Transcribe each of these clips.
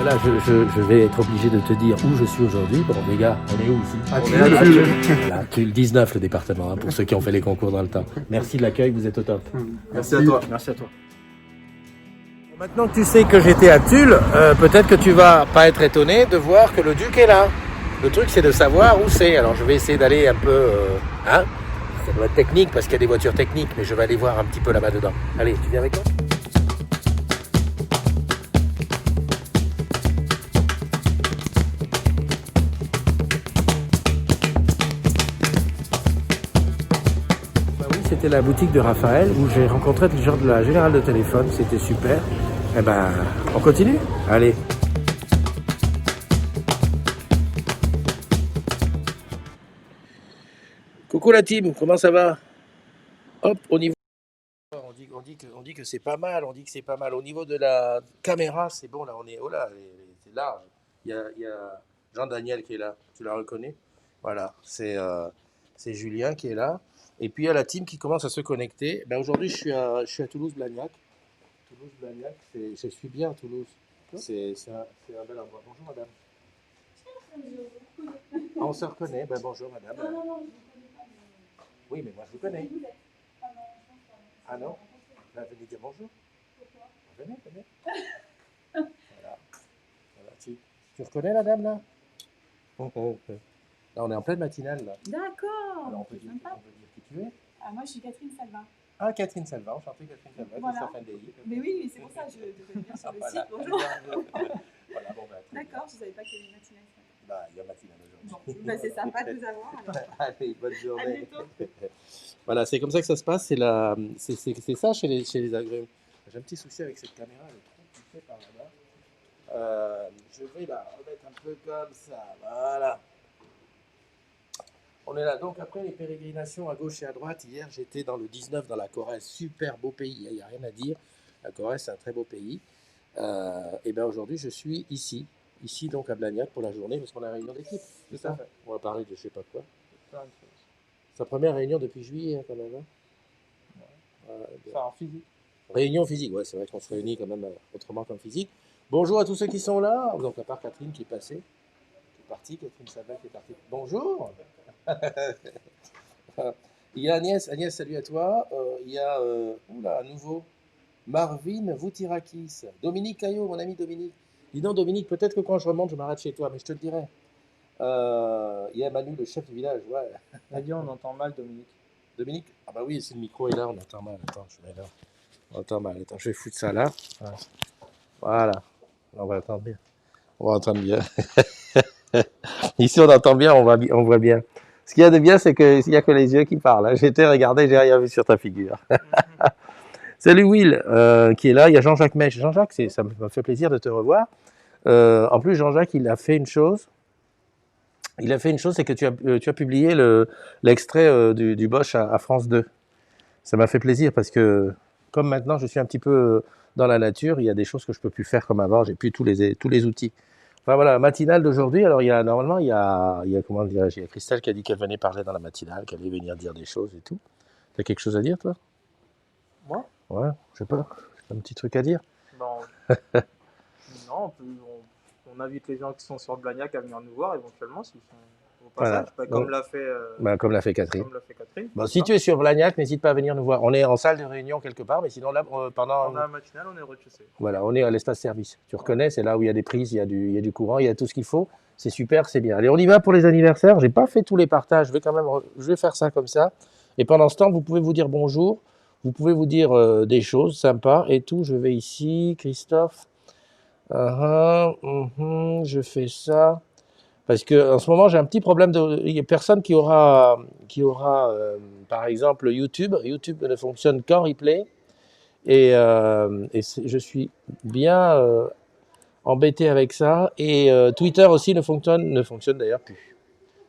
voilà, je vais être obligé de te dire où je suis aujourd'hui. Bon, les gars, on est où ici? On est à Tulle. Voilà, Tulle 19, le département, hein, pour ceux qui ont fait les concours dans le temps. Merci de l'accueil, vous êtes au top. Merci à toi. Merci à toi. Maintenant que tu sais que j'étais à Tulle, peut-être que tu vas pas être étonné de voir que le Duc est là. Le truc, c'est de savoir où c'est. Alors, je vais essayer d'aller un peu... ça doit être technique parce qu'il y a des voitures techniques, mais je vais aller voir un petit peu là-bas dedans. Allez, tu viens avec moi? C'était la boutique de Raphaël où j'ai rencontré le genre de la générale de téléphone, c'était super. Eh ben, on continue? Allez. Coucou la team, comment ça va? Hop, au niveau... On dit que c'est pas mal, on dit que c'est pas mal. Au niveau de la caméra, c'est bon, là, on est... Oh là, c'est là. Il y a Jean-Daniel qui est là, tu la reconnais? Voilà, c'est Julien qui est là. Et puis il y a la team qui commence à se connecter. Ben, aujourd'hui, je suis à Toulouse-Blagnac. Toulouse-Blagnac, je suis bien à Toulouse. C'est un bel endroit. Bonjour madame. Ah, on se reconnaît. Ben, bonjour madame. Oui, mais moi je vous connais. Ah non? Ben, venez dire bonjour. Venez. Voilà. Voilà. Tu reconnais la dame là? Là, on est en pleine matinale là. D'accord. Alors on peut dire qui tu es. Ah, moi, je suis Catherine Salva. Ah, Catherine Salva, enchantée Catherine Salva, Voilà. Christophe Ndei. Mais oui, c'est pour ça que je devais venir sur le Voilà. site. Bonjour. Voilà, bon, ben, D'accord, je ne savais pas qu'il y avait une matinale ce matin. bah, il y a matinale aujourd'hui. Bon, ben, c'est sympa de vous avoir. Alors. Allez, bonne À journée. bientôt. Voilà, c'est comme ça que ça se passe. C'est ça chez les agrumes. J'ai un petit souci avec cette caméra, elle est trop poussée par là-bas. Je vais la remettre un peu comme ça. Voilà. On est là. Donc, après les pérégrinations à gauche et à droite, hier, j'étais dans le 19, dans la Corrèze. Super beau pays, il n'y a rien à dire. La Corrèze, c'est un très beau pays. Et bien aujourd'hui, je suis ici. Ici, donc, à Blagnac pour la journée, parce qu'on a une réunion d'équipe. C'est ça? On va parler de je sais pas quoi. Sa première réunion depuis juillet, hein, quand même. Hein. Ça en physique. Réunion physique, ouais, c'est vrai qu'on se réunit quand même autrement qu'en physique. Bonjour à tous ceux qui sont là. Donc, à part Catherine qui est passée, qui est partie, Catherine Salva qui est partie. Bonjour. Il y a Agnès, salut à toi. Il y a, oula, à nouveau, Marvin Voutirakis. Dominique Caillot, mon ami Dominique. Dis donc, Dominique, peut-être que quand je remonte, je m'arrête chez toi, mais je te le dirai. Il y a Manu, le chef du village. Ouais. Nadia, on entend mal, Dominique. Dominique? Ah bah oui, si le micro est là, on entend mal. Attends, je vais là. On entend mal. Attends, je vais foutre ça là. Ouais. Voilà. On va entendre bien. On va entendre bien. Ici, on entend bien, on voit bien. Ce qu'il y a de bien, c'est qu'il n'y a que les yeux qui parlent. Hein. J'étais regardé, j'ai rien vu sur ta figure. Salut Will, qui est là. Il y a Jean-Jacques Mèche. Jean-Jacques, ça me fait plaisir de te revoir. En plus, Jean-Jacques, il a fait une chose. C'est que tu as publié l'extrait du Bosch à France 2. Ça m'a fait plaisir parce que, comme maintenant je suis un petit peu dans la nature, il y a des choses que je ne peux plus faire comme avant. J'ai plus tous les outils. Enfin voilà, matinale d'aujourd'hui. Alors normalement, il y a comment dirais-je, il y a Christelle qui a dit qu'elle venait parler dans la matinale, qu'elle allait venir dire des choses et tout. T'as quelque chose à dire, toi? Moi? Ouais, je sais pas. J'ai un petit truc à dire. Non. Non, on invite les gens qui sont sur Blagnac à venir nous voir éventuellement s'ils sont au passage. Voilà. Comme l'a fait Catherine. Comme l'a fait Catherine. Bon, si tu es sur Blagnac, n'hésite pas à venir nous voir. On est en salle de réunion quelque part, mais sinon là, Pendant la matinale, on est au rez-de-chaussée. Voilà, on est à l'espace service. Tu reconnais, c'est là où il y a des prises, il y a du courant, il y a tout ce qu'il faut. C'est super, c'est bien. Allez, on y va pour les anniversaires. J'ai pas fait tous les partages. Je vais faire ça comme ça. Et pendant ce temps, vous pouvez vous dire bonjour. Vous pouvez vous dire des choses sympas et tout. Je vais ici, Christophe. Je fais ça. Parce que en ce moment, j'ai un petit problème. Il n'y a personne qui aura par exemple, YouTube. YouTube ne fonctionne qu'en replay. Et je suis bien embêté avec ça. Et Twitter aussi ne fonctionne d'ailleurs plus.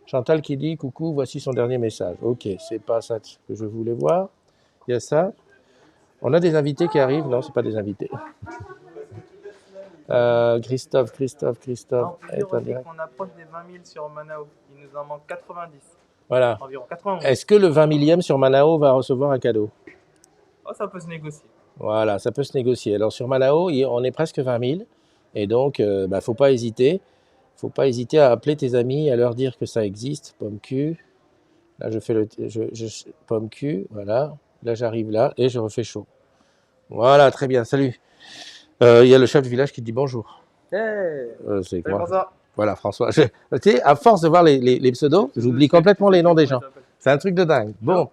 Chantal qui dit coucou, voici son dernier message. Ok, c'est pas ça que je voulais voir. Il y a ça. On a des invités qui arrivent. Non, c'est pas des invités. Christophe. On peut dire aussi qu'on approche des 20 000 sur Manao. Il nous en manque 90. Voilà. Environ 91. Est-ce que le 20 millième sur Manao va recevoir un cadeau? Oh, ça peut se négocier. Voilà, ça peut se négocier. Alors sur Manao, on est presque 20 000. Et donc, faut pas hésiter. Faut pas hésiter à appeler tes amis, à leur dire que ça existe. Pomme cul. Là, je fais pomme cul. Voilà. Là, j'arrive là et je refais chaud. Voilà, très bien. Salut. Il y a le chef du village qui te dit bonjour. Hey, C'est salut quoi? François. Voilà, François. Tu sais, à force de voir les pseudos, j'oublie complètement les noms des gens. C'est un truc de dingue. Bon,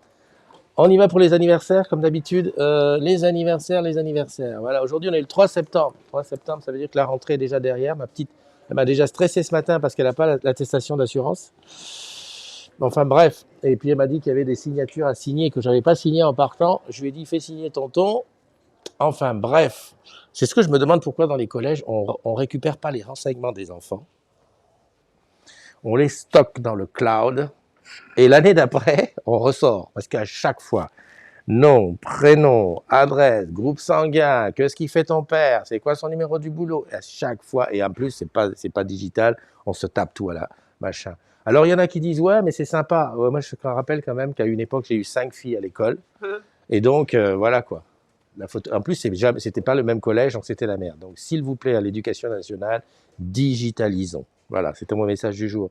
on y va pour les anniversaires, comme d'habitude. Les anniversaires. Voilà, aujourd'hui, on est le 3 septembre. 3 septembre, ça veut dire que la rentrée est déjà derrière. Ma petite, elle m'a déjà stressé ce matin parce qu'elle n'a pas l'attestation d'assurance. Enfin, bref. Et puis, elle m'a dit qu'il y avait des signatures à signer que je n'avais pas signées en partant. Je lui ai dit, fais signer tonton. Enfin, bref. C'est ce que je me demande pourquoi dans les collèges, on ne récupère pas les renseignements des enfants. On les stocke dans le cloud. Et l'année d'après, on ressort. Parce qu'à chaque fois, nom, prénom, adresse, groupe sanguin, qu'est-ce qu'il fait ton père, c'est quoi son numéro du boulot, à chaque fois, et en plus, c'est pas digital, on se tape tout à la machin. Alors, il y en a qui disent, ouais, mais c'est sympa. Ouais, moi, je me rappelle quand même qu'à une époque, j'ai eu 5 filles à l'école. Et donc, voilà quoi. La photo... En plus, c'était pas le même collège, donc c'était la merde. Donc, s'il vous plaît, à l'éducation nationale, digitalisons. Voilà, c'était mon message du jour.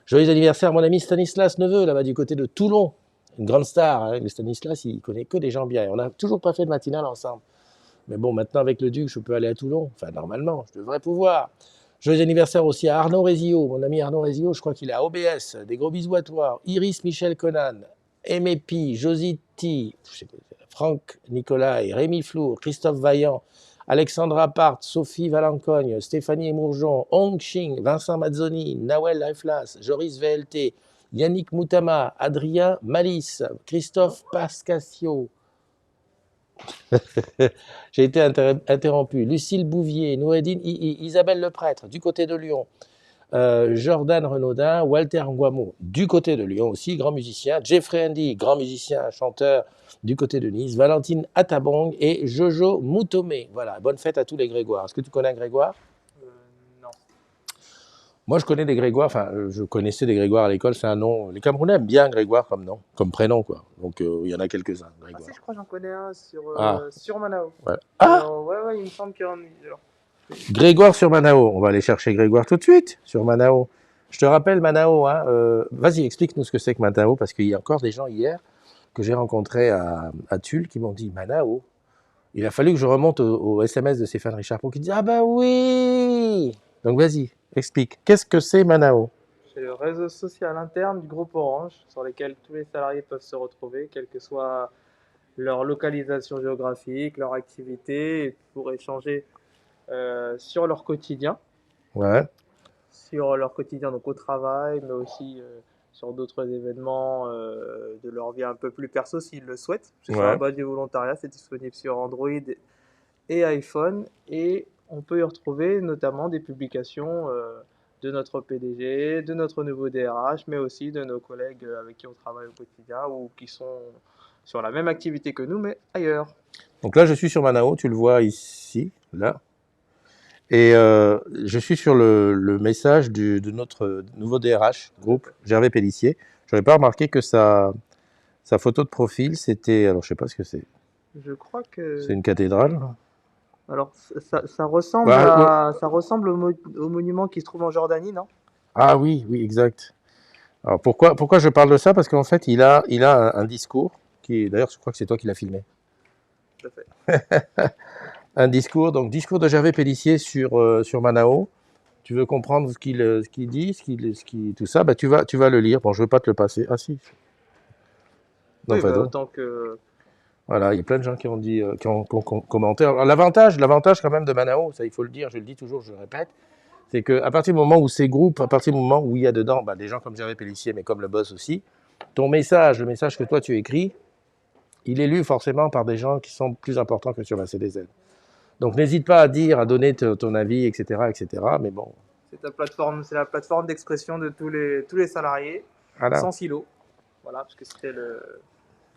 Joyeux anniversaire, mon ami Stanislas Neveu, là-bas du côté de Toulon. Une grande star, hein. Le Stanislas, il connaît que des gens bien. Et on n'a toujours pas fait de matinale ensemble. Mais bon, maintenant, avec le Duc, je peux aller à Toulon. Enfin, normalement, je devrais pouvoir. Joyeux anniversaire aussi à Arnaud Rézio, mon ami Arnaud Rézio, je crois qu'il est à OBS. Des gros bisous à toi. Iris Michel Conan, Aimé Pi, Jositi, Franck Nicolas, Rémi Flour, Christophe Vaillant, Alexandra Part, Sophie Valancogne, Stéphanie Émourgeon, Hong Xing, Vincent Mazzoni, Nawel Laiflas, Joris VLT, Yannick Moutama, Adrien Malice, Christophe Pascasio. J'ai été interrompu. Lucille Bouvier, Noureddine II, Isabelle Leprêtre, du côté de Lyon. Jordan Renaudin, Walter Nguamo, du côté de Lyon aussi, grand musicien. Jeffrey Andy, grand musicien, chanteur, du côté de Nice. Valentine Atabong et Jojo Moutomé. Voilà, bonne fête à tous les Grégoire. Est-ce que tu connais un Grégoire? Non. Moi, je connais des Grégoire, je connaissais des Grégoire à l'école, c'est un nom. Les Camerounais aiment bien Grégoire comme nom, comme prénom, quoi. Donc, il y en a quelques-uns, Grégoire. Si, je crois que j'en connais un sur Manao. Ouais. Ah, ouais, il me semble qu'il y en a. Grégoire sur Manao. On va aller chercher Grégoire tout de suite sur Manao. Je te rappelle Manao, hein. Vas-y, explique-nous ce que c'est que Manao, parce qu'il y a encore des gens hier que j'ai rencontrés à Tulle qui m'ont dit Manao. Il a fallu que je remonte au SMS de Stéphane Richard pour qu'il dise ah bah oui. Donc vas-y, explique. Qu'est-ce que c'est Manao? C'est le réseau social interne du groupe Orange sur lequel tous les salariés peuvent se retrouver, quelle que soit leur localisation géographique, leur activité, et pour échanger sur leur quotidien. Ouais. Sur leur quotidien, donc au travail, mais aussi sur d'autres événements de leur vie un peu plus perso s'ils le souhaitent. C'est sur la base du volontariat, c'est disponible sur Android et iPhone. Et on peut y retrouver notamment des publications de notre PDG, de notre nouveau DRH, mais aussi de nos collègues avec qui on travaille au quotidien ou qui sont sur la même activité que nous, mais ailleurs. Donc là, je suis sur Manao, tu le vois ici, là. Et je suis sur le message de notre nouveau DRH, groupe, Gervais Pellissier. Je n'avais pas remarqué que sa photo de profil, c'était... Alors, je ne sais pas ce que c'est. Je crois que... C'est une cathédrale. Alors, ça ressemble au monument qui se trouve en Jordanie, non? Ah oui, exact. Alors, pourquoi je parle de ça? Parce qu'en fait, il a un discours, qui d'ailleurs, je crois que c'est toi qui l'as filmé. Tout à fait. Un discours de Gervais Pellissier sur Manao. Tu veux comprendre ce qu'il dit, tout ça, tu vas le lire. Bon, je ne veux pas te le passer. Ah si. Non, oui, autant que... Voilà, il y a plein de gens qui ont dit, qui ont commenté. Alors, l'avantage quand même de Manao, ça il faut le dire, je le dis toujours, je le répète, c'est qu'à partir du moment où ces groupes, à partir du moment où il y a dedans des gens comme Gervais Pellissier, mais comme le boss aussi, le message que toi tu écris, il est lu forcément par des gens qui sont plus importants que sur la CDZ. Donc n'hésite pas à donner ton avis, etc., mais bon. C'est la plateforme d'expression de tous les salariés, voilà. Sans silo. Voilà, parce que c'était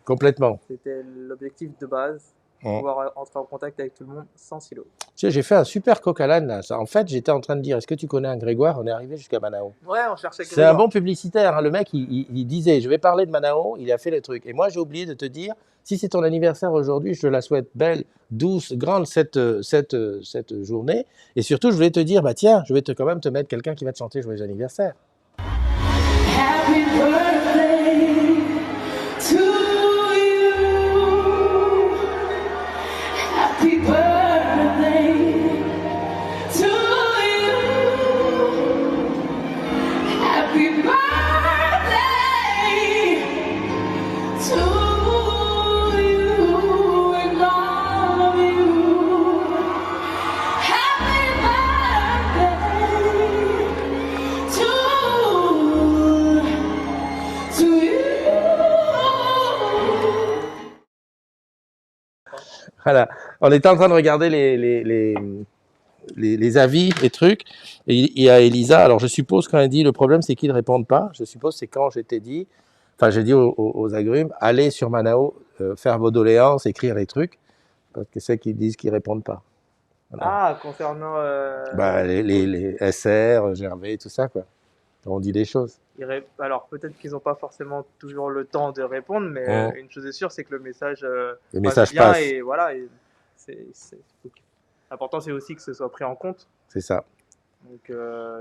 Complètement. C'était l'objectif de base, pouvoir entrer en contact avec tout le monde sans silo. Tu sais, j'ai fait un super coq à l'âne là. En fait, j'étais en train de dire, est-ce que tu connais un Grégoire? On est arrivé jusqu'à Manao. Ouais, on cherchait Grégoire. C'est un bon publicitaire. Hein. Le mec, il disait, je vais parler de Manao. Il a fait le truc. Et moi, j'ai oublié de te dire, Si c'est ton anniversaire aujourd'hui, je te la souhaite belle, douce, grande cette journée. Et surtout, je voulais te dire, bah tiens, je vais quand même te mettre quelqu'un qui va te chanter joyeux anniversaire. Happy birthday to you. Happy birthday to you. Happy birthday to you and all of you. Happy birthday to you. Voilà, on était en train de regarder les avis, les trucs, et il y a Elisa, alors je suppose quand elle dit le problème c'est qu'ils ne répondent pas, je suppose c'est quand j'ai dit aux agrumes, allez sur Manao, faire vos doléances, écrire les trucs, parce que c'est qu'ils disent qu'ils ne répondent pas. Voilà. Ah, concernant. Bah, les SR, Gervais, tout ça, quoi. On dit des choses. Alors, peut-être qu'ils n'ont pas forcément toujours le temps de répondre, mais Ouais. une chose est sûre, c'est que le message, Le message bien passe. et voilà. L'important, c'est aussi que ce soit pris en compte. C'est ça. Donc,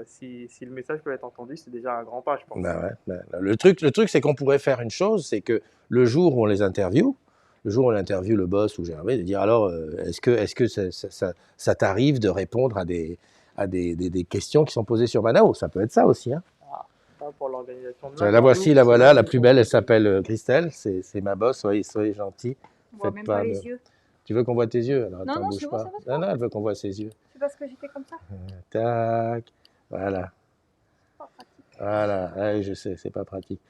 si le message peut être entendu, c'est déjà un grand pas, je pense. Bah ouais, le truc c'est qu'on pourrait faire une chose, c'est que le jour où on les interviewe, le boss ou Gervais, de dire alors, est-ce que ça t'arrive de répondre à des questions qui sont posées sur Manao? Ça peut être ça aussi. Hein. Pas pour l'organisation de La voici, la voilà, la plus belle, elle s'appelle Christelle, c'est ma boss, soyez gentils. On voit Faites même pas pas de- les yeux. Tu veux qu'on voit tes yeux? Alors, Non, attends, non, bouge c'est bon, pas. ça va, ça va. Non, elle veut qu'on voit ses yeux. C'est parce que j'étais comme ça. Tac, voilà. Pas pratique. Voilà, ouais, je sais, c'est pas pratique.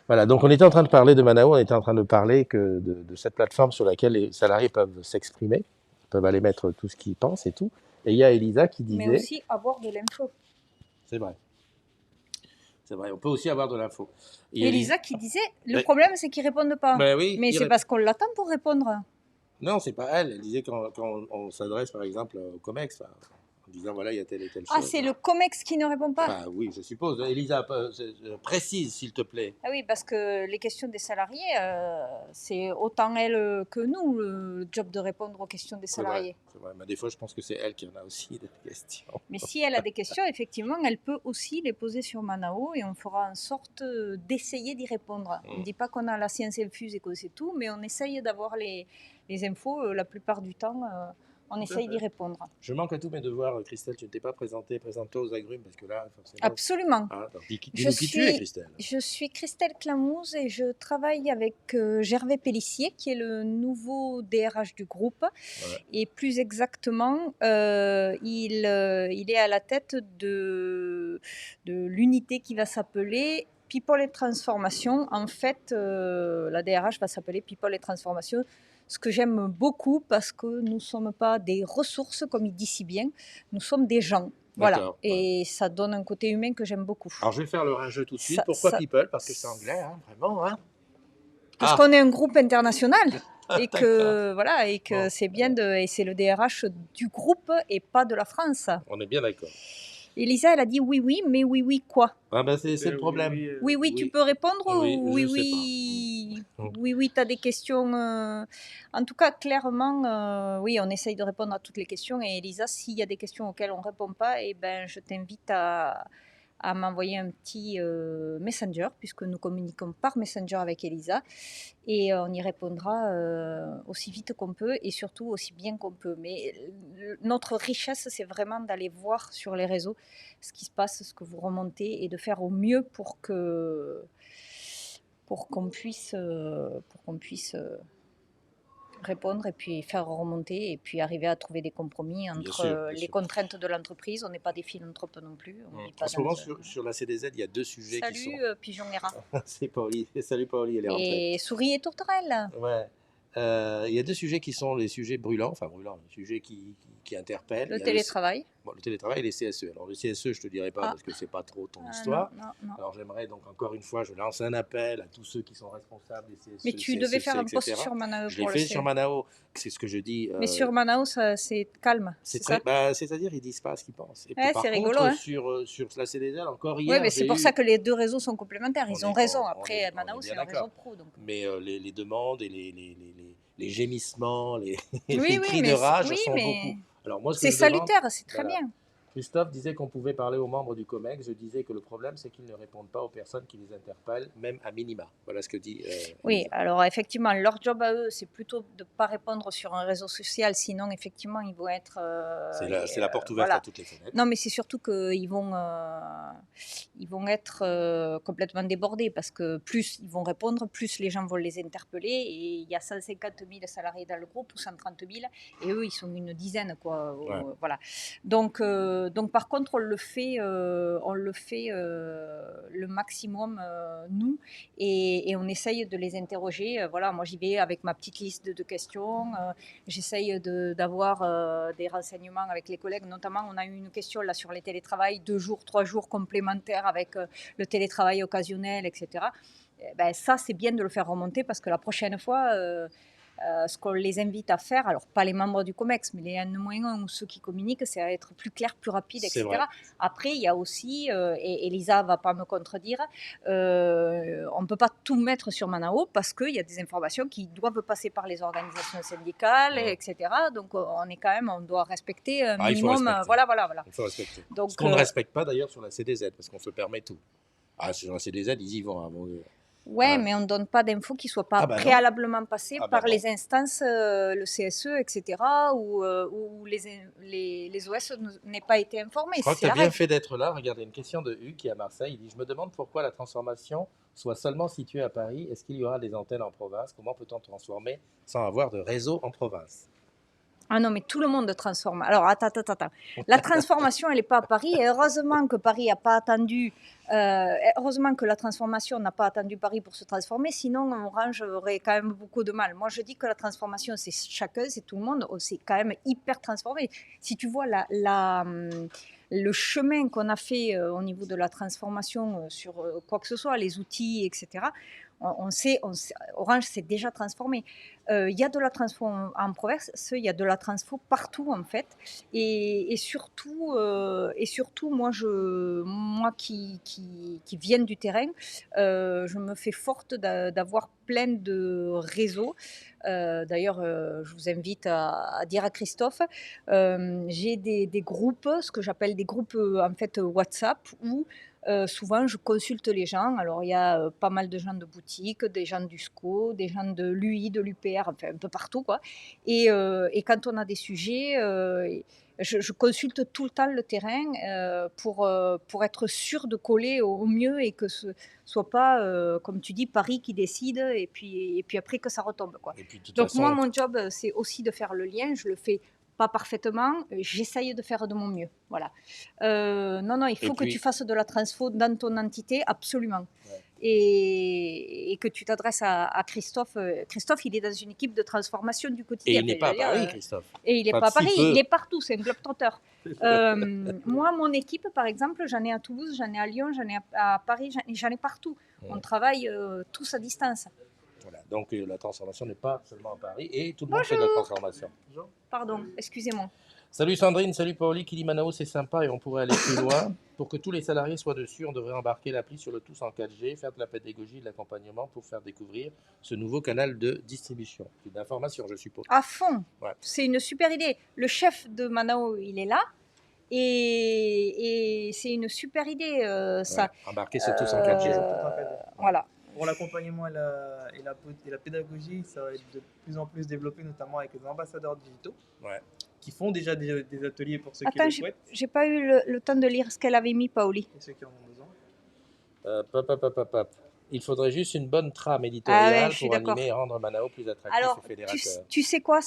Voilà, donc on était en train de parler de Manao, on était en train de parler de cette plateforme sur laquelle les salariés peuvent s'exprimer, peuvent aller mettre tout ce qu'ils pensent et tout. Et il y a Elisa qui disait... Mais aussi avoir de l'info. C'est vrai. C'est vrai, on peut aussi avoir de l'info. Et Elisa qui disait, le Ouais. problème c'est qu'ils répondent pas. Ben oui, Mais c'est parce qu'on l'attend pour répondre. Non, c'est pas elle. Elle disait quand on s'adresse par exemple au COMEX, en disant voilà, il y a telle et telle chose. Ah, c'est le COMEX qui ne répond pas. Enfin, oui, je suppose. Elisa, précise s'il te plaît. Ah oui, parce que les questions des salariés, c'est autant elle que nous, le job de répondre aux questions des salariés. C'est vrai. Mais des fois, je pense que c'est elle qui en a aussi des questions. Mais si elle a des questions, effectivement, elle peut aussi les poser sur Manao et on fera en sorte d'essayer d'y répondre. On ne dit pas qu'on a la science infuse et que c'est tout, mais on essaye d'avoir les infos la plupart du temps. On essaye d'y répondre. Je manque à tous mes devoirs, Christelle. Tu ne t'es pas présentée. Présente-toi aux agrumes parce que là, forcément. Absolument. Ah, dis-nous qui tu es, Christelle. Je suis Christelle Clamouze et je travaille avec Gervais Pellissier, qui est le nouveau DRH du groupe. Ouais. Et plus exactement, il est à la tête de l'unité qui va s'appeler People et Transformation. En fait, la DRH va s'appeler People et Transformation. Ce que j'aime beaucoup parce que nous ne sommes pas des ressources, comme il dit si bien, nous sommes des gens. Voilà. Et ça donne un côté humain que j'aime beaucoup. Alors, je vais faire le rageux tout de suite. Pourquoi People? Parce que c'est anglais, hein, vraiment. Hein. Parce qu'on est un groupe international et que, voilà, et que c'est bien et c'est le DRH du groupe et pas de la France. On est bien d'accord. Elisa, elle a dit oui, mais oui, quoi? Ah ben c'est le problème. Oui, tu peux répondre Oui, oui, tu as des questions. En tout cas, clairement, oui, on essaye de répondre à toutes les questions. Et Elisa, s'il y a des questions auxquelles on ne répond pas, eh ben, je t'invite à m'envoyer un petit Messenger, puisque nous communiquons par Messenger avec Elisa. Et on y répondra aussi vite qu'on peut et surtout aussi bien qu'on peut. Mais notre richesse, c'est vraiment d'aller voir sur les réseaux ce qui se passe, ce que vous remontez et de faire au mieux pour qu'on puisse répondre et puis faire remonter et puis arriver à trouver des compromis entre les contraintes de l'entreprise. On n'est pas des philanthropes non plus. En ce moment, sur la CDZ, il y a deux sujets qui sont... Salut, Pigeon Néra. C'est Pauli. Salut Pauli, elle est rentrée. Et Souris et Tourterelle. Ouais. Il y a deux sujets qui sont les sujets brûlants, les sujets qui interpellent. Le télétravail. Bon, le télétravail et les CSE. Alors le CSE, je ne te dirai pas parce que c'est pas trop ton histoire. Non. Alors j'aimerais donc encore une fois, je lance un appel à tous ceux qui sont responsables des CSE, Mais tu devais faire un post etc. sur Manao Je l'ai pour le fait sur CE. Manao, c'est ce que je dis. Mais sur Manao, c'est calme, c'est ça? C'est-à-dire ils disent pas ce qu'ils pensent. Et Ouais, par c'est contre, rigolo, hein. sur la CDZ, encore Oui, hier, mais c'est pour ça que les deux réseaux sont complémentaires. Ils ont raison. Après, on Manao, est c'est bien un réseau d'accord. pro. Donc. Mais les demandes et les gémissements, les Oui, cris de mais rage sont beaucoup. Alors moi, ce que c'est je demande, salutaire, c'est très voilà. bien. Christophe disait qu'on pouvait parler aux membres du COMEX. Je disais que le problème, c'est qu'ils ne répondent pas aux personnes qui les interpellent, même à minima. Voilà ce que dit. Oui, Elisa. alors effectivement, leur job à eux, c'est plutôt de ne pas répondre sur un réseau social, sinon effectivement, ils vont être... c'est la porte ouverte voilà. à toutes les fenêtres. Non, mais c'est surtout qu'ils vont être complètement débordés, parce que plus ils vont répondre, plus les gens vont les interpeller, et il y a 150 000 salariés dans le groupe, ou 130 000, et eux, ils sont une dizaine, quoi. Ouais. Voilà. Donc par contre, on le fait le maximum, nous, et on essaye de les interroger. Voilà, moi j'y vais avec ma petite liste de questions. J'essaye d'avoir des renseignements avec les collègues. Notamment, on a eu une question là sur les télétravails, 2 jours, 3 jours complémentaires avec le télétravail occasionnel, etc. Ben, ça, c'est bien de le faire remonter, parce que la prochaine fois, ce qu'on les invite à faire, alors pas les membres du COMEX, mais les N-1 ou ceux qui communiquent, c'est à être plus clair, plus rapide, etc. Vrai. Après, il y a aussi, et Elisa ne va pas me contredire, on ne peut pas tout mettre sur Manao, parce qu'il y a des informations qui doivent passer par les organisations syndicales, etc. Donc on doit respecter un minimum. Voilà. Il faut respecter. Donc, ce qu'on ne respecte pas d'ailleurs sur la CDZ, parce qu'on se permet tout. Ah, sur la CDZ, ils y vont. Ouais, mais on ne donne pas d'infos qui ne soient pas préalablement passées par les instances, le CSE, etc., où les OS n'aient pas été informés. Je crois que tu as bien fait d'être là. Regardez, une question de Hugues qui est à Marseille. Il dit: je me demande pourquoi la transformation soit seulement située à Paris. Est-ce qu'il y aura des antennes en province? Comment peut-on transformer sans avoir de réseau en province? Ah non, mais tout le monde transforme. Alors, attends. La transformation, elle n'est pas à Paris. Et heureusement que Paris n'a pas attendu. Heureusement que la transformation n'a pas attendu Paris pour se transformer. Sinon, Orange aurait quand même beaucoup de mal. Moi, je dis que la transformation, c'est chacun, c'est tout le monde. C'est quand même hyper transformé. Si tu vois le chemin qu'on a fait au niveau de la transformation sur quoi que ce soit, les outils, etc., on sait, Orange s'est déjà transformé. Il y a de la transfo en province, il y a de la transfo partout en fait. Et surtout, moi qui viens du terrain, je me fais forte d'avoir plein de réseaux. D'ailleurs, je vous invite à dire à Christophe, j'ai des groupes, ce que j'appelle des groupes en fait WhatsApp, où souvent je consulte les gens. Alors il y a pas mal de gens de boutique, des gens du SCO, des gens de l'UI, de l'UPR, enfin un peu partout quoi. Et quand on a des sujets, je consulte tout le temps le terrain pour être sûr de coller au mieux, et que ce soit pas, comme tu dis, Paris qui décide et puis après que ça retombe quoi. Donc moi mon job, c'est aussi de faire le lien. Je le fais pas parfaitement, j'essaye de faire de mon mieux. Voilà. Non, il faut que tu fasses de la transfo dans ton entité, absolument. Ouais. Et que tu t'adresses à Christophe. Christophe, il est dans une équipe de transformation du quotidien. Et il n'est pas à Paris, Christophe. Et il n'est pas à Paris, il est partout, c'est un globe-trotter. Moi, mon équipe, par exemple, j'en ai à Toulouse, j'en ai à Lyon, j'en ai à Paris, j'en ai partout. On travaille tous à distance. Voilà, donc la transformation n'est pas seulement à Paris, et tout le monde fait de la transformation. Pardon, excusez-moi. Salut Sandrine, salut Paoli, qui dit Manao c'est sympa et on pourrait aller plus loin. Pour que tous les salariés soient dessus, on devrait embarquer l'appli sur le tous en 4G, faire de la pédagogie, de l'accompagnement pour faire découvrir ce nouveau canal de distribution. C'est d'information, je suppose. À fond, ouais. C'est une super idée. Le chef de Manao, il est là. Et c'est une super idée, ça. Ouais, embarquer ce tous en 4G. Voilà. Pour l'accompagnement et la pédagogie, ça va être de plus en plus développé, notamment avec les ambassadeurs digitaux, qui font déjà des ateliers pour ceux qui le souhaitent. J'ai pas eu le temps de lire ce qu'elle avait mis, Paoli. Et ceux qui en ont besoin. Il faudrait juste une bonne trame éditoriale pour animer et rendre Manao plus attractif aux fédérateurs. Tu sais quoi,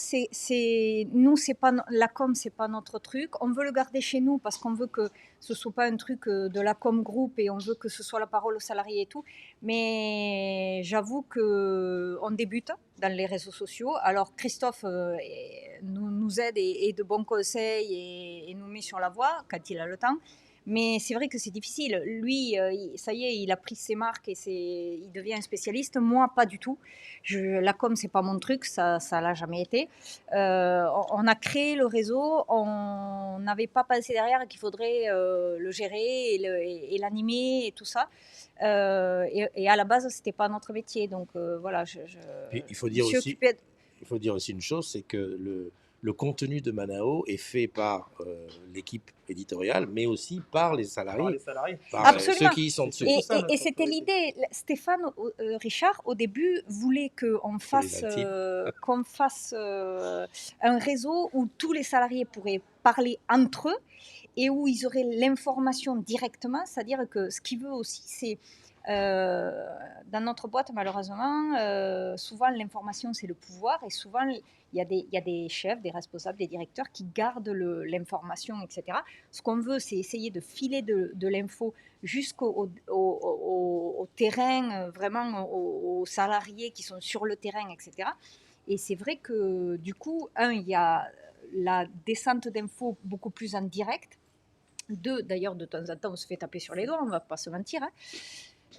nous, c'est pas la com, c'est pas notre truc. On veut le garder chez nous parce qu'on veut que ce soit pas un truc de la com groupe, et on veut que ce soit la parole aux salariés et tout. Mais j'avoue que on débute dans les réseaux sociaux. Alors Christophe nous aide et de bons conseils et nous met sur la voie quand il a le temps. Mais c'est vrai que c'est difficile. Lui, ça y est, il a pris ses marques et il devient un spécialiste. Moi, pas du tout. La com, c'est pas mon truc, ça l'a jamais été. On a créé le réseau, on n'avait pas pensé derrière qu'il faudrait le gérer et l'animer et tout ça. Et à la base, c'était pas notre métier. Donc voilà, Puis, il faut je dire suis aussi, occupée. il faut dire aussi une chose, c'est que le contenu de Manao est fait par l'équipe éditoriale, mais aussi par les Alors, salariés, les salariés. par ceux Absolument. qui y sont dessus. C'est ça, Et notre c'était autorité. l'idée. Stéphane Richard, au début, voulait qu'on fasse, un réseau où tous les salariés pourraient parler entre eux et où ils auraient l'information directement. C'est-à-dire que ce qu'il veut aussi, c'est dans notre boîte, malheureusement, souvent l'information c'est le pouvoir et souvent il y a des chefs, des responsables, des directeurs qui gardent l'information, etc. Ce qu'on veut, c'est essayer de filer de l'info jusqu'au au terrain, vraiment aux salariés qui sont sur le terrain, etc. Et c'est vrai que du coup, il y a la descente d'infos beaucoup plus en direct. D'ailleurs, de temps en temps, on se fait taper sur les doigts, on ne va pas se mentir.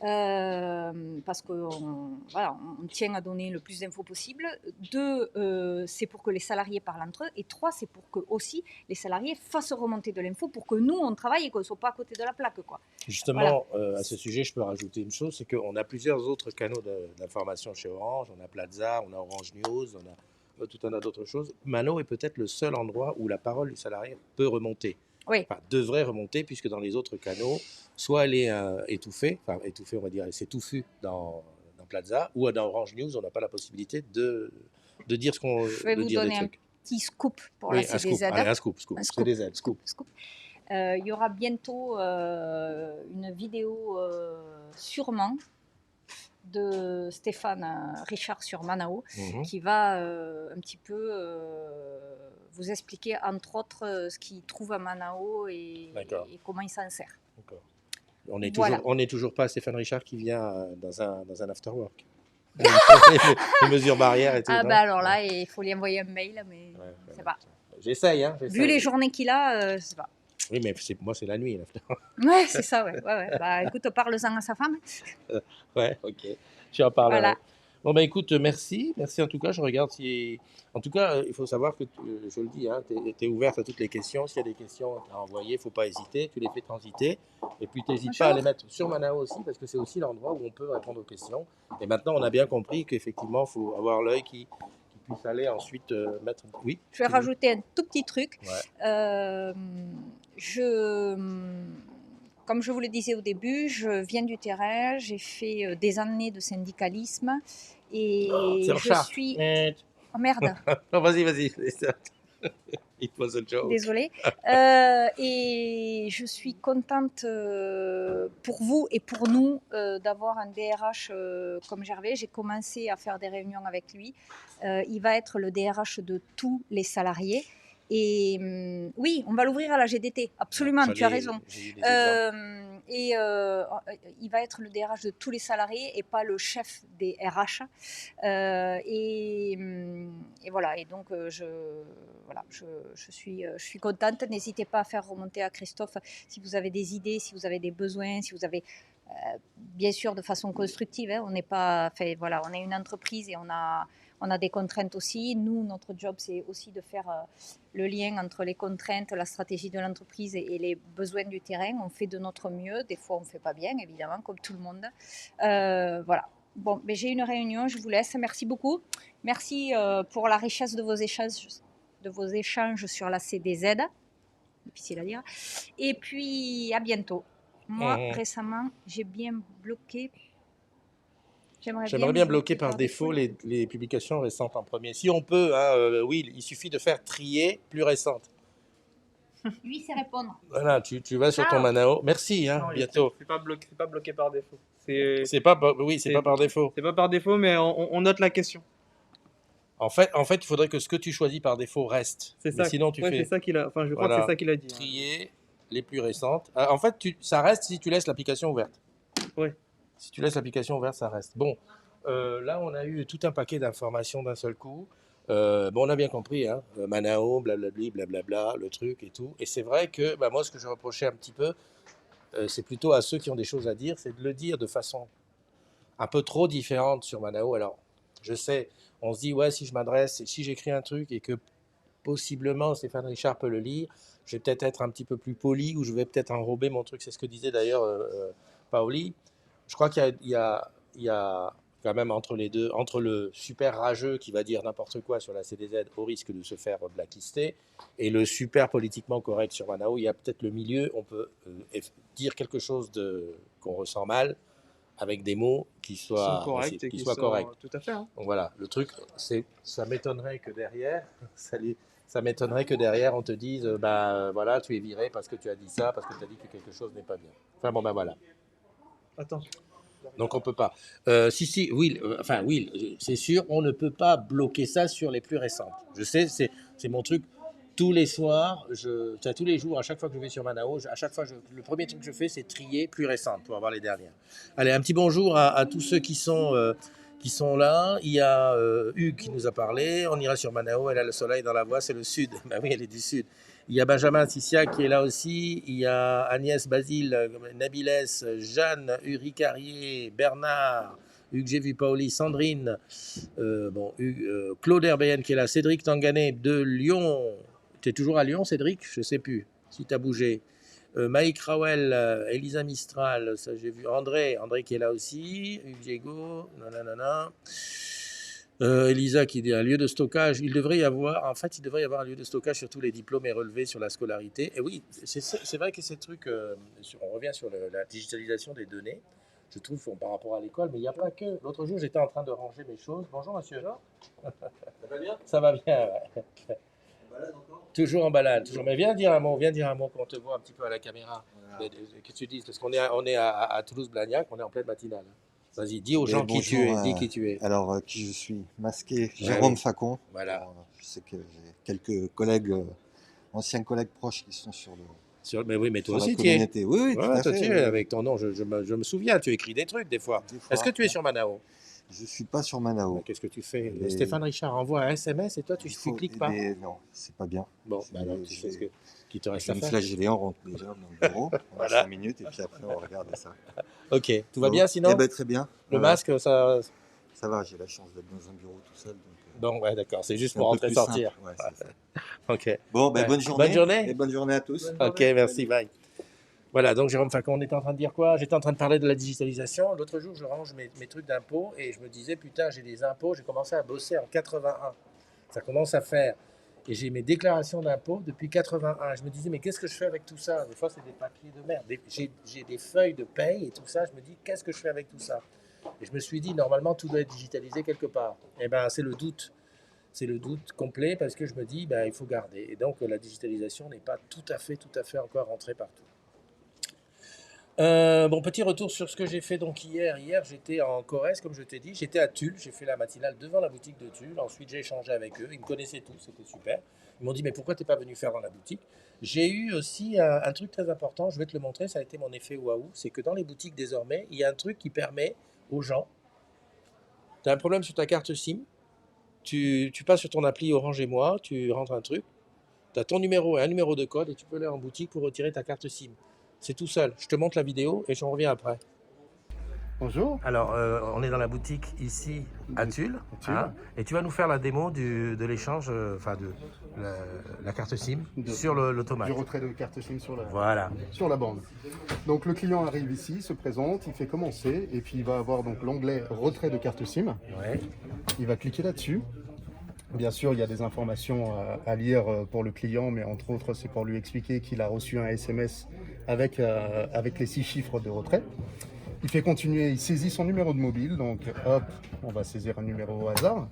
Parce qu'on on tient à donner le plus d'infos possible. 2, c'est pour que les salariés parlent entre eux. Et 3, c'est pour que aussi les salariés fassent remonter de l'info pour que nous, on travaille et qu'on ne soit pas à côté de la plaque, quoi. Justement, à ce sujet, je peux rajouter une chose, c'est qu'on a plusieurs autres canaux d'information chez Orange. On a Plaza, on a Orange News, on a tout un tas d'autres choses. Mano est peut-être le seul endroit où la parole du salarié peut remonter. Oui. Enfin, devrait remonter, puisque dans les autres canaux, soit elle est étouffée, on va dire, elle s'est touffue dans Plaza, ou dans Orange News, on n'a pas la possibilité de dire ce qu'on Je vais de vous dire des donner un trucs. petit scoop pour Oui, la un scoop. CDZ. Allez, un scoop. Un scoop. CDZ, scoop. Il y aura bientôt une vidéo sûrement de Stéphane Richard sur Manao qui va un petit peu vous expliquer entre autres ce qu'il trouve à Manao et comment il s'en sert. D'accord. On n'est Voilà. toujours pas Stéphane Richard qui vient dans un afterwork. Les mesures barrières et tout. Ah non bah alors là, il faut lui envoyer un mail, mais je sais pas. J'essaye. Vu les journées qu'il a, je sais pas. Oui, mais moi, c'est la nuit. Ouais, c'est ça, ouais. Bah écoute, parle-en à sa femme. Ouais, ok. Tu en parlerai. Voilà. Bon, bah écoute, merci. Merci en tout cas. Je regarde si. En tout cas, il faut savoir que, je le dis, tu es ouverte à toutes les questions. S'il y a des questions à envoyer, il ne faut pas hésiter. Tu les fais transiter. Et puis, tu n'hésites pas à les mettre sur Manao aussi, parce que c'est aussi l'endroit où on peut répondre aux questions. Et maintenant, on a bien compris qu'effectivement, il faut avoir l'œil qui puisse aller ensuite mettre. Oui. Je vais rajouter un tout petit truc. Ouais. Comme je vous le disais au début, je viens du terrain, j'ai fait des années de syndicalisme et je suis... Oh merde. Non, vas-y. It was a joke. Désolée. Et je suis contente pour vous et pour nous d'avoir un DRH comme Gervais. J'ai commencé à faire des réunions avec lui. Il va être le DRH de tous les salariés. Et oui, on va l'ouvrir à la GDT, absolument, tu as raison. Il va être le DRH de tous les salariés et pas le chef des RH. Et voilà, et donc je suis contente. N'hésitez pas à faire remonter à Christophe si vous avez des idées, si vous avez des besoins, si vous avez... bien sûr de façon constructive, hein, on n'est pas... voilà, on est une entreprise et on a des contraintes aussi. Nous, notre job, c'est aussi de faire le lien entre les contraintes, la stratégie de l'entreprise et les besoins du terrain. On fait de notre mieux. Des fois, on ne fait pas bien, évidemment, comme tout le monde. Voilà. Bon, mais j'ai une réunion, je vous laisse. Merci beaucoup. Merci pour la richesse de vos échanges sur la CDZ. Difficile à dire. Et puis, à bientôt. Moi, récemment, j'ai bien bloqué... J'aimerais bien bloquer par défaut les publications récentes en premier. Si on peut, oui, il suffit de faire trier plus récentes. Lui, c'est répondre. Voilà, tu vas sur ton Manao. Merci, Non, bientôt. C'est pas bloqué par défaut. C'est pas par défaut. C'est pas par défaut, mais on note la question. En fait, il faudrait que ce que tu choisis par défaut reste. C'est ça. Sinon, tu fais. C'est ça qu'il a. Enfin, je crois que c'est ça qu'il a dit. Trier les plus récentes. En fait, ça reste si tu laisses l'application ouverte. Oui. Si tu laisses l'application ouverte, ça reste. Bon, là, on a eu tout un paquet d'informations d'un seul coup. Bon, on a bien compris, hein, Manao, blablabli, blablabla, le truc et tout. Et c'est vrai que bah, moi, ce que je reprochais un petit peu, c'est plutôt à ceux qui ont des choses à dire, c'est de le dire de façon un peu trop différente sur Manao. Alors, je sais, on se dit, ouais, si je m'adresse, si j'écris un truc et que possiblement Stéphane Richard peut le lire, je vais peut-être être un petit peu plus poli ou je vais peut-être enrober mon truc. C'est ce que disait d'ailleurs Paoli. Je crois il y a quand même entre les deux, entre le super rageux qui va dire n'importe quoi sur la CDZ au risque de se faire blacklister et le super politiquement correct sur Manao, il y a peut-être le milieu. On peut dire quelque chose qu'on ressent mal avec des mots qui soient corrects et qui qui soient sont corrects. tout à fait. Hein. Donc voilà, le truc, ça m'étonnerait que derrière, ça m'étonnerait que derrière on te dise, bah voilà, tu es viré parce que tu as dit ça, parce que tu as dit que quelque chose n'est pas bien. Enfin bon, ben voilà. Attention. Donc on peut pas. Si, Will, Will, c'est sûr, on ne peut pas bloquer ça sur les plus récentes. Je sais, c'est mon truc. Tous les soirs, tous les jours, à chaque fois que je vais sur Manao, à chaque fois, le premier truc que je fais, c'est trier plus récentes pour avoir les dernières. Allez, un petit bonjour à tous ceux qui sont là. Il y a Hugues qui nous a parlé. On ira sur Manao. Elle a le soleil dans la voix, c'est le sud. Ben oui, elle est du sud. Il y a Benjamin Sissia qui est là aussi. Il y a Agnès Basile, Nabiles, Jeanne, Uri Carrier, Bernard, Hugues, j'ai vu Paoli, Sandrine, Claude Herbéen qui est là, Cédric Tangané de Lyon. Tu es toujours à Lyon, Cédric? Je ne sais plus si tu as bougé. Maïk Rawel, Elisa Mistral, ça j'ai vu. André qui est là aussi. Hugues Diego, nanana. Elisa qui dit un lieu de stockage. Il devrait y avoir un lieu de stockage sur tous les diplômes et relevés sur la scolarité. Et oui, c'est vrai que ces trucs, on revient sur la digitalisation des données, je trouve, par rapport à l'école, mais il n'y a pas que. L'autre jour, j'étais en train de ranger mes choses. Bonjour, monsieur. Ça va bien? Ça va bien, ouais. Toujours en balade, toujours. Mais viens dire un mot qu'on te voit un petit peu à la caméra. Voilà. Que tu dises, parce qu'on est à Toulouse-Blagnac, on est en pleine matinale. Vas-y, dis aux gens qui tu es. Dis qui tu es. Alors, qui je suis? Masqué, Jérôme Facon. Voilà. Alors, je sais que j'ai quelques collègues, anciens collègues proches qui sont sur le. Mais oui, mais toi sur aussi la tu es. communauté. Oui, tout à toi fait. tu es, avec ton nom, je me souviens, tu écris des trucs des fois. Est-ce que tu es sur Manao? Je ne suis pas sur Manao. Qu'est-ce que tu fais? Stéphane Richard envoie un SMS et toi tu ne cliques pas. Non, c'est pas bien. Bon, alors tu fais ce qui te reste à faire. faire. Flageller, on rentre déjà dans le bureau, on a 5 minutes et puis après on regarde ça. Ok, tout va bien sinon? Eh ben, très bien. Le masque, ça... Ça va, j'ai la chance d'être dans un bureau tout seul. Donc ouais, d'accord, c'est juste pour rentrer et sortir. Ouais, c'est ça. Ok. Bon, ben, bonne journée. Bonne journée. Et bonne journée à tous. Ok, merci, bye. Voilà, donc Jérôme Facon, on était en train de dire quoi? J'étais en train de parler de la digitalisation. L'autre jour, je range mes trucs d'impôts et je me disais, putain, j'ai des impôts. J'ai commencé à bosser en 81. Ça commence à faire. Et j'ai mes déclarations d'impôts depuis 81. Je me disais, mais qu'est-ce que je fais avec tout ça? Des fois, c'est des papiers de merde. J'ai des feuilles de paye et tout ça. Je me dis, qu'est-ce que je fais avec tout ça? Et je me suis dit, normalement, tout doit être digitalisé quelque part. Eh bien, c'est le doute. C'est le doute complet parce que je me dis, il faut garder. Et donc, la digitalisation n'est pas tout à fait encore rentrée partout. Bon, petit retour sur ce que j'ai fait donc hier. Hier, j'étais en Corrèze, comme je t'ai dit. J'étais à Tulle. J'ai fait la matinale devant la boutique de Tulle. Ensuite, j'ai échangé avec eux. Ils me connaissaient tous. C'était super. Ils m'ont dit, mais pourquoi tu n'es pas venu faire dans la boutique? J'ai eu aussi un truc très important. Je vais te le montrer. Ça a été mon effet waouh. C'est que dans les boutiques, désormais, il y a un truc qui permet aux gens. Tu as un problème sur ta carte SIM. Tu passes sur ton appli Orange et Moi. Tu rentres un truc. Tu as ton numéro et un numéro de code. Et tu peux aller en boutique pour retirer ta carte SIM. C'est tout seul. Je te montre la vidéo et j'en reviens après. Bonjour. Alors, on est dans la boutique ici à Tulle. Hein, et tu vas nous faire la démo de l'échange, de la carte SIM sur l'automate. Du retrait de carte SIM sur la bande. Donc le client arrive ici, se présente, il fait commencer et puis il va avoir donc l'onglet retrait de carte SIM. Ouais. Il va cliquer là-dessus. Bien sûr, il y a des informations à lire pour le client, mais entre autres, c'est pour lui expliquer qu'il a reçu un SMS avec les 6 chiffres de retrait. Il fait continuer, il saisit son numéro de mobile, donc hop, on va saisir un numéro au hasard.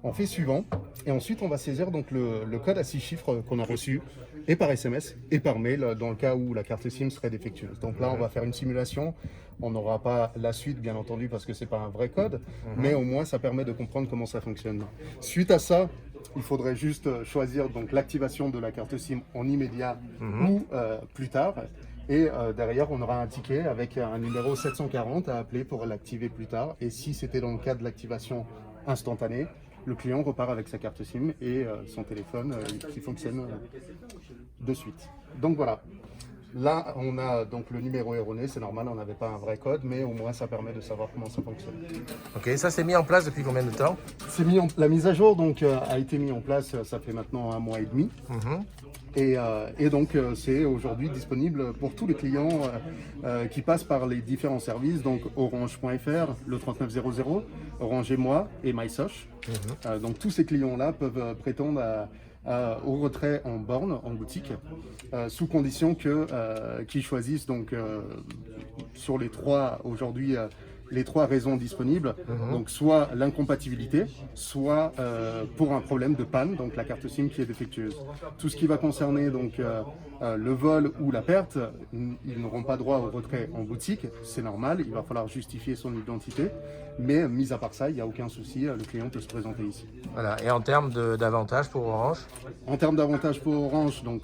On fait suivant, et ensuite on va saisir donc le code à 6 chiffres qu'on a reçu, et par SMS, et par mail, dans le cas où la carte SIM serait défectueuse. Donc là, on va faire une simulation. On n'aura pas la suite, bien entendu, parce que c'est pas un vrai code, mais au moins ça permet de comprendre comment ça fonctionne. Suite à ça, il faudrait juste choisir donc l'activation de la carte SIM en immédiat ou plus tard. Et derrière, on aura un ticket avec un numéro 740 à appeler pour l'activer plus tard. Et si c'était dans le cas de l'activation instantanée, le client repart avec sa carte SIM et son téléphone qui fonctionne de suite. Donc voilà. Là, on a donc le numéro erroné, c'est normal, on n'avait pas un vrai code, mais au moins ça permet de savoir comment ça fonctionne. Ok, ça s'est mis en place depuis combien de temps? La mise à jour donc, a été mise en place, ça fait maintenant 1 mois et demi. Et donc c'est aujourd'hui disponible pour tous les clients qui passent par les différents services, donc orange.fr, le 3900, Orange et moi et MySoch. Donc tous ces clients-là peuvent prétendre au retrait en borne, en boutique, sous condition qu'ils choisissent donc sur les trois aujourd'hui les trois raisons disponibles, donc soit l'incompatibilité, soit pour un problème de panne, donc la carte SIM qui est défectueuse. Tout ce qui va concerner donc le vol ou la perte, ils n'auront pas droit au retrait en boutique, c'est normal, il va falloir justifier son identité, mais mis à part ça, il n'y a aucun souci, le client peut se présenter ici. Voilà. Et en termes d'avantages pour Orange? En termes d'avantages pour Orange, donc,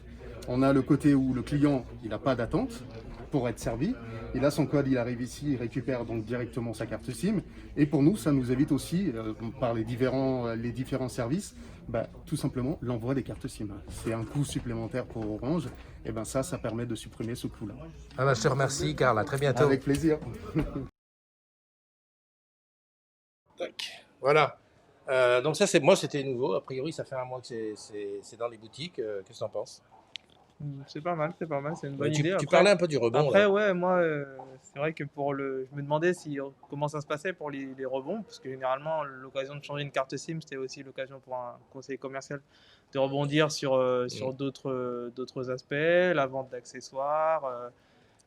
on a le côté où le client il n'a pas d'attente pour être servi. Il a son code, il arrive ici, il récupère donc directement sa carte SIM. Et pour nous, ça nous évite aussi, par les différents services, tout simplement l'envoi des cartes SIM. C'est un coût supplémentaire pour Orange. Et ça permet de supprimer ce coût-là. Je te remercie, Karl. À très bientôt. Avec plaisir. Voilà. Donc ça, moi, c'était nouveau. A priori, ça fait 1 mois que c'est dans les boutiques. Qu'est-ce que tu en penses? C'est pas mal, c'est une bonne idée. Tu parlais un peu du rebond. Après, là. ouais, moi, c'est vrai que je me demandais comment ça se passait pour les rebonds, parce que généralement, l'occasion de changer une carte SIM, c'était aussi l'occasion pour un conseiller commercial de rebondir sur d'autres aspects, la vente d'accessoires,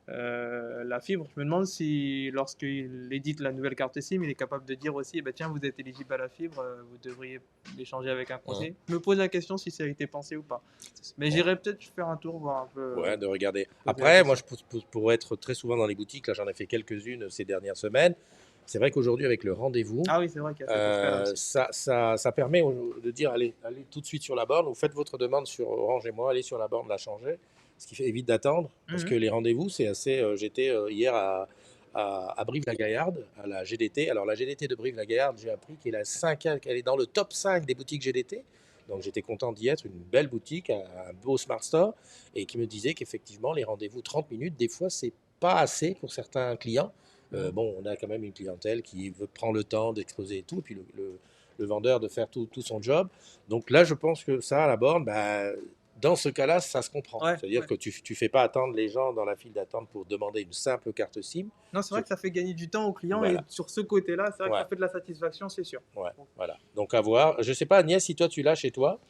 la fibre. Je me demande si, lorsqu'il édite la nouvelle carte SIM, il est capable de dire aussi, tiens, vous êtes éligible à la fibre, vous devriez l'échanger avec un conseiller. Je me pose la question si ça a été pensé ou pas. Mais j'irai peut-être faire un tour, voir un peu. Ouais, de regarder. Après, moi, pour être très souvent dans les boutiques, là, j'en ai fait quelques-unes ces dernières semaines. C'est vrai qu'aujourd'hui, avec le rendez-vous, Ah oui, c'est vrai qu'il y a cet aspect-là aussi. ça permet de dire, allez tout de suite sur la borne, vous faites votre demande sur Orange et moi, allez sur la borne, la changer. Ce qui évite d'attendre, parce que les rendez-vous, c'est assez... J'étais hier à Brive-la-Gaillarde, à la GDT. Alors la GDT de Brive-la-Gaillarde, j'ai appris qu'elle est dans le top 5 des boutiques GDT. Donc j'étais content d'y être, une belle boutique, un beau Smart Store, et qui me disait qu'effectivement, les rendez-vous 30 minutes, des fois, c'est pas assez pour certains clients. On a quand même une clientèle qui prend le temps d'exposer et tout, et puis le vendeur de faire tout son job. Donc là, je pense que ça, à la borne, dans ce cas-là, ça se comprend. Ouais, C'est-à-dire que tu ne fais pas attendre les gens dans la file d'attente pour demander une simple carte SIM. Non, c'est vrai que ça fait gagner du temps aux clients, Voilà. et sur ce côté-là, c'est vrai que ça fait de la satisfaction, c'est sûr. Ouais, voilà. Donc à voir. Je ne sais pas, Agnès, si toi tu l'as chez toi.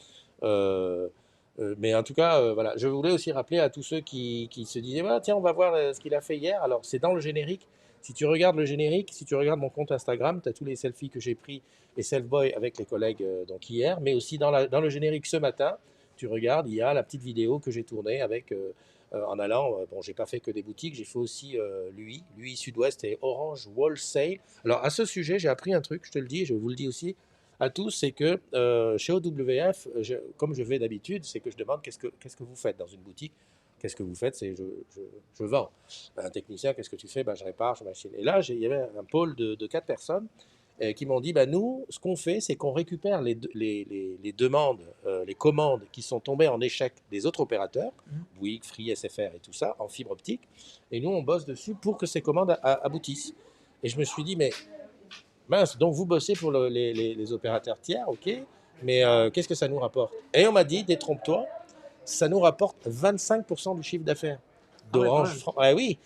Mais en tout cas, voilà. Je voulais aussi rappeler à tous ceux qui se disaient tiens, on va voir ce qu'il a fait hier. Alors, c'est dans le générique. Si tu regardes le générique, si tu regardes mon compte Instagram, tu as tous les selfies que j'ai pris et Selfboy avec les collègues donc hier, mais aussi dans le générique ce matin. Tu regardes, il y a la petite vidéo que j'ai tournée avec, en allant, j'ai pas fait que des boutiques, j'ai fait aussi l'UI Sud-Ouest et Orange Wholesale. Alors à ce sujet, j'ai appris un truc, je te le dis, je vous le dis aussi à tous, c'est que chez OWF, comme je fais d'habitude, c'est que je demande qu'est-ce que vous faites dans une boutique. Qu'est-ce que vous faites? C'est je vends. Un technicien, qu'est-ce que tu fais? Je répare, je machine. Et là, il y avait un pôle de 4 personnes qui m'ont dit, nous, ce qu'on fait, c'est qu'on récupère les demandes, les commandes qui sont tombées en échec des autres opérateurs, Bouygues, Free, SFR et tout ça, en fibre optique, et nous, on bosse dessus pour que ces commandes aboutissent. Et je me suis dit, mais mince, donc vous bossez pour les opérateurs tiers, ok, mais qu'est-ce que ça nous rapporte? Et on m'a dit, détrompe-toi, ça nous rapporte 25% du chiffre d'affaires d'Orange. Oui.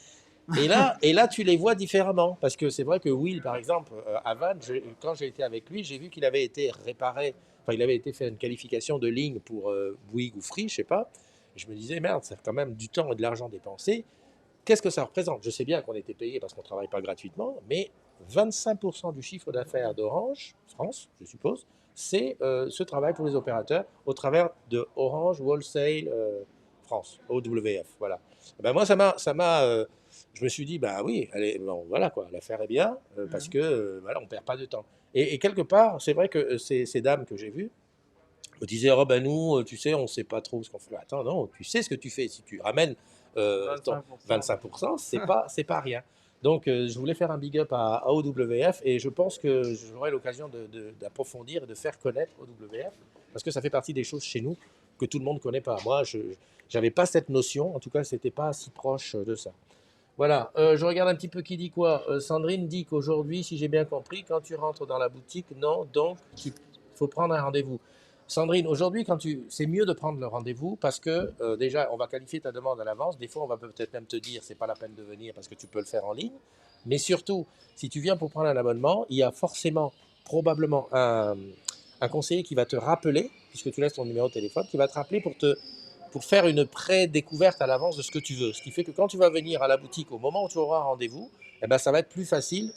Et là, tu les vois différemment. Parce que c'est vrai que Will, par exemple, à Vannes, quand j'ai été avec lui, j'ai vu qu'il avait été réparé, il avait été fait une qualification de ligne pour Bouygues ou Free, je sais pas. Et je me disais, merde, c'est quand même du temps et de l'argent dépensé. Qu'est-ce que ça représente? Je sais bien qu'on était payé parce qu'on ne travaille pas gratuitement, mais 25% du chiffre d'affaires d'Orange, France, je suppose, c'est ce travail pour les opérateurs au travers de Orange Wholesale France, OWF. Voilà. Moi, ça m'a je me suis dit, oui, allez, voilà quoi, l'affaire est bien, parce que on ne perd pas de temps. Et quelque part, c'est vrai que ces dames que j'ai vues me disaient, nous, tu sais, on ne sait pas trop ce qu'on fait. Attends, non, tu sais ce que tu fais. Si tu ramènes 25%. 25%, c'est pas rien. Donc, je voulais faire un big up à OWF et je pense que j'aurai l'occasion d'approfondir et de faire connaître OWF parce que ça fait partie des choses chez nous que tout le monde ne connaît pas. Moi, je n'avais pas cette notion, en tout cas, ce n'était pas si proche de ça. Voilà, je regarde un petit peu qui dit quoi. Sandrine dit qu'aujourd'hui, si j'ai bien compris, quand tu rentres dans la boutique, non, donc il faut prendre un rendez-vous. Sandrine, aujourd'hui, c'est mieux de prendre le rendez-vous parce que déjà, on va qualifier ta demande à l'avance. Des fois, on va peut-être même te dire c'est pas la peine de venir parce que tu peux le faire en ligne. Mais surtout, si tu viens pour prendre un abonnement, il y a forcément, probablement, un conseiller qui va te rappeler, puisque tu laisses ton numéro de téléphone, qui va te rappeler pour faire une pré-découverte à l'avance de ce que tu veux. Ce qui fait que quand tu vas venir à la boutique au moment où tu auras un rendez-vous, eh ben, ça va être plus facile.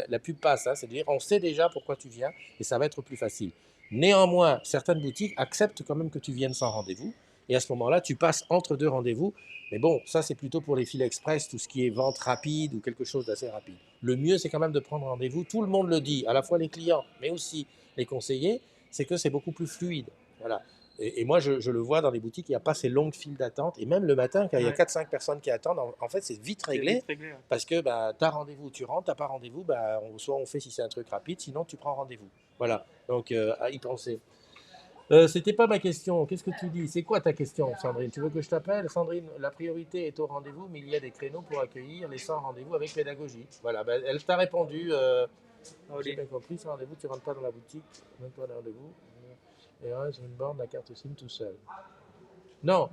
La pub passe, hein, c'est-à-dire on sait déjà pourquoi tu viens et ça va être plus facile. Néanmoins, certaines boutiques acceptent quand même que tu viennes sans rendez-vous et à ce moment-là, tu passes entre deux rendez-vous. Mais bon, ça c'est plutôt pour les fils express, tout ce qui est vente rapide ou quelque chose d'assez rapide. Le mieux, c'est quand même de prendre rendez-vous. Tout le monde le dit, à la fois les clients, mais aussi les conseillers, c'est que c'est beaucoup plus fluide. Voilà. Et moi, je le vois dans les boutiques, il n'y a pas ces longues files d'attente. Et même le matin, quand il y a 4-5 personnes qui attendent, en fait, c'est vite réglé. Parce que tu as rendez-vous, tu rentres, tu n'as pas rendez-vous, soit on fait si c'est un truc rapide, sinon tu prends rendez-vous. Voilà, donc à y penser. C'était pas ma question. Qu'est-ce que tu dis? C'est quoi ta question, Sandrine? Tu veux que je t'appelle? Sandrine, la priorité est au rendez-vous, mais il y a des créneaux pour accueillir les sans rendez-vous avec pédagogie. Voilà, elle t'a répondu. J'ai bien compris, sans rendez-vous, tu ne rentres pas dans la boutique, même pas de rendez-vous. Et sur une borne, la carte SIM tout seul. Non,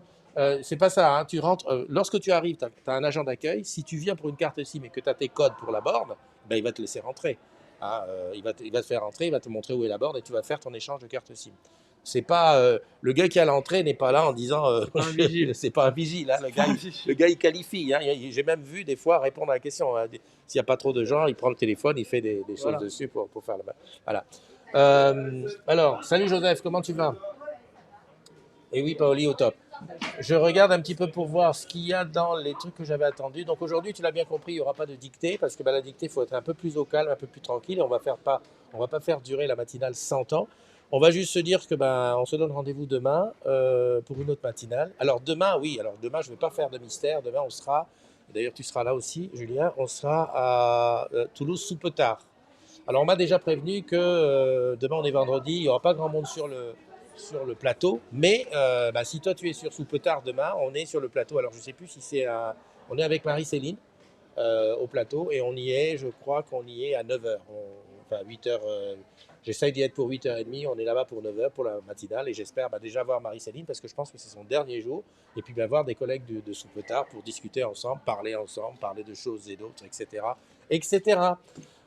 c'est pas ça. Hein. Tu rentres, lorsque tu arrives, tu as un agent d'accueil. Si tu viens pour une carte SIM et que tu as tes codes pour la borne, il va te laisser rentrer. Ah, il va te faire rentrer, il va te montrer où est la borne et tu vas faire ton échange de carte SIM. C'est pas le gars qui est à l'entrée n'est pas là en disant c'est pas un vigile. Hein, le gars il qualifie. Hein, j'ai même vu des fois répondre à la question. Hein, s'il n'y a pas trop de gens, il prend le téléphone, il fait des choses dessus pour faire le. Voilà. Alors, salut Joseph, comment tu vas? Et oui, Paoli, au top. Je regarde un petit peu pour voir ce qu'il y a dans les trucs que j'avais attendus. Donc aujourd'hui, tu l'as bien compris, il n'y aura pas de dictée parce que la dictée, il faut être un peu plus au calme, un peu plus tranquille. Et on va pas faire durer la matinale 100 ans. On va juste se dire que on se donne rendez-vous demain pour une autre matinale. Alors demain, je ne vais pas faire de mystère. Demain, on sera, d'ailleurs tu seras là aussi, Julien, on sera à Toulouse sous Petard. Alors on m'a déjà prévenu que demain on est vendredi, il n'y aura pas grand monde sur le plateau, mais si toi tu es sur Soupetard demain, on est sur le plateau. Alors je ne sais plus si on est avec Marie-Céline au plateau et on y est, je crois qu'on y est à 9h, enfin 8h, j'essaye d'y être pour 8h30, on est là-bas pour 9h pour la matinale et j'espère déjà voir Marie-Céline parce que je pense que c'est son dernier jour et puis voir des collègues de Soupetard pour discuter ensemble, parler de choses et d'autres, etc.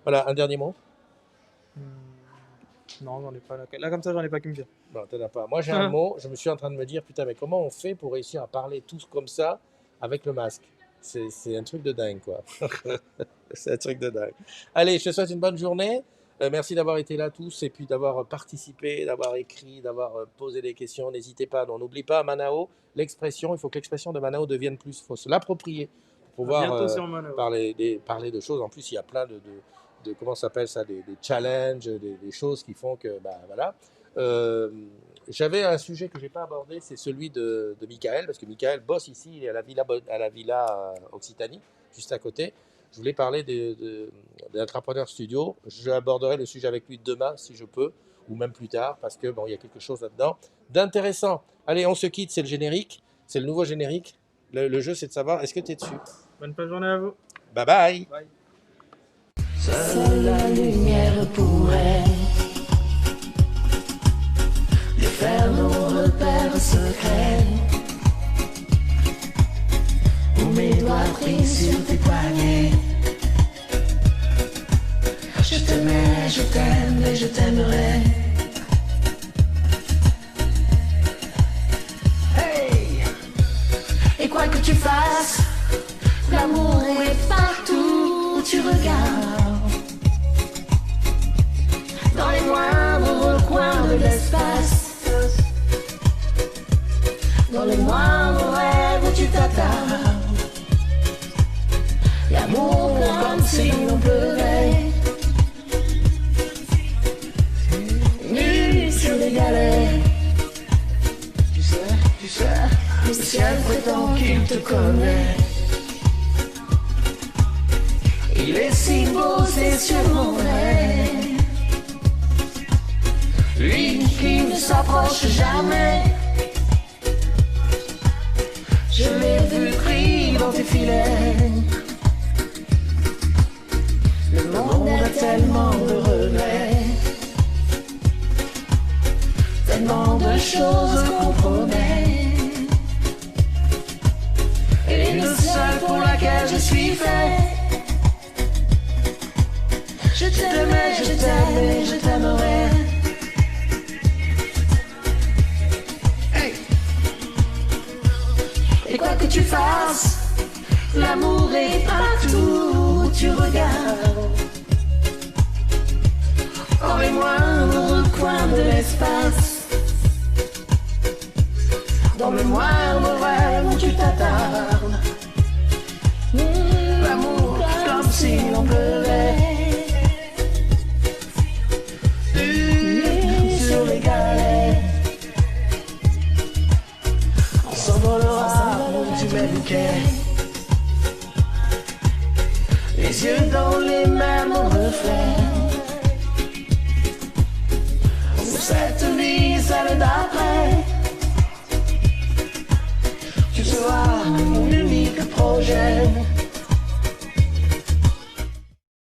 Voilà, un dernier mot. Non, j'en ai pas. Là, comme ça, j'en ai pas qui me vient. Non, t'en as pas. Moi, j'ai un mot. Je me suis en train de me dire, putain, mais comment on fait pour réussir à parler tous comme ça avec le masque? C'est un truc de dingue, quoi. C'est un truc de dingue. Allez, je te souhaite une bonne journée. Merci d'avoir été là tous et puis d'avoir participé, d'avoir écrit, d'avoir posé des questions. N'hésitez pas. N'oublie pas, Manao, l'expression. Il faut que l'expression de Manao devienne plus. Il faut se l'approprier pour pouvoir parler de choses. En plus, il y a plein de comment ça s'appelle ça, des challenges, des choses qui font que, voilà. J'avais un sujet que je n'ai pas abordé, c'est celui de Michael, parce que Michael bosse ici, il est à la Villa Occitanie, juste à côté. Je voulais parler de l'Entrepreneur Studio. J'aborderai le sujet avec lui demain, si je peux, ou même plus tard, parce que il y a quelque chose là-dedans d'intéressant. Allez, on se quitte, c'est le générique, c'est le nouveau générique. Le jeu, c'est de savoir, est-ce que tu es dessus? Bonne journée à vous. Bye bye. Bye. Seule la lumière pourrait défaire nos repères secrets. Où mes doigts pris sur tes poignets. Je t'aimais, je t'aime et je t'aimerai. Hey! Et quoi que tu fasses, l'amour est partout où tu regardes. Dans les moindres recoins de l'espace, dans les moindres rêves où tu t'attardes. L'amour comme si on pleurait, nu sur les galets. Tu sais, le ciel prétend tant qu'il te connaît. Il est si beau, c'est sur mon rêve. Lui qui ne s'approche jamais. Je l'ai vu pris dans tes filets. Le monde a tellement de regrets, tellement de choses qu'on promet. Et le seul pour laquelle je suis fait. Je t'aimais, je t'aime et je t'aimerai. Hey. Et quoi que tu fasses, l'amour est partout où tu regardes. Dans les moindres coins de l'espace, dans le moindre rêve où tu t'attardes. L'amour comme si l'on pleuvait sur les galets. On s'envolera du même quai, les yeux dans les mêmes reflets. Cette vie, celle d'un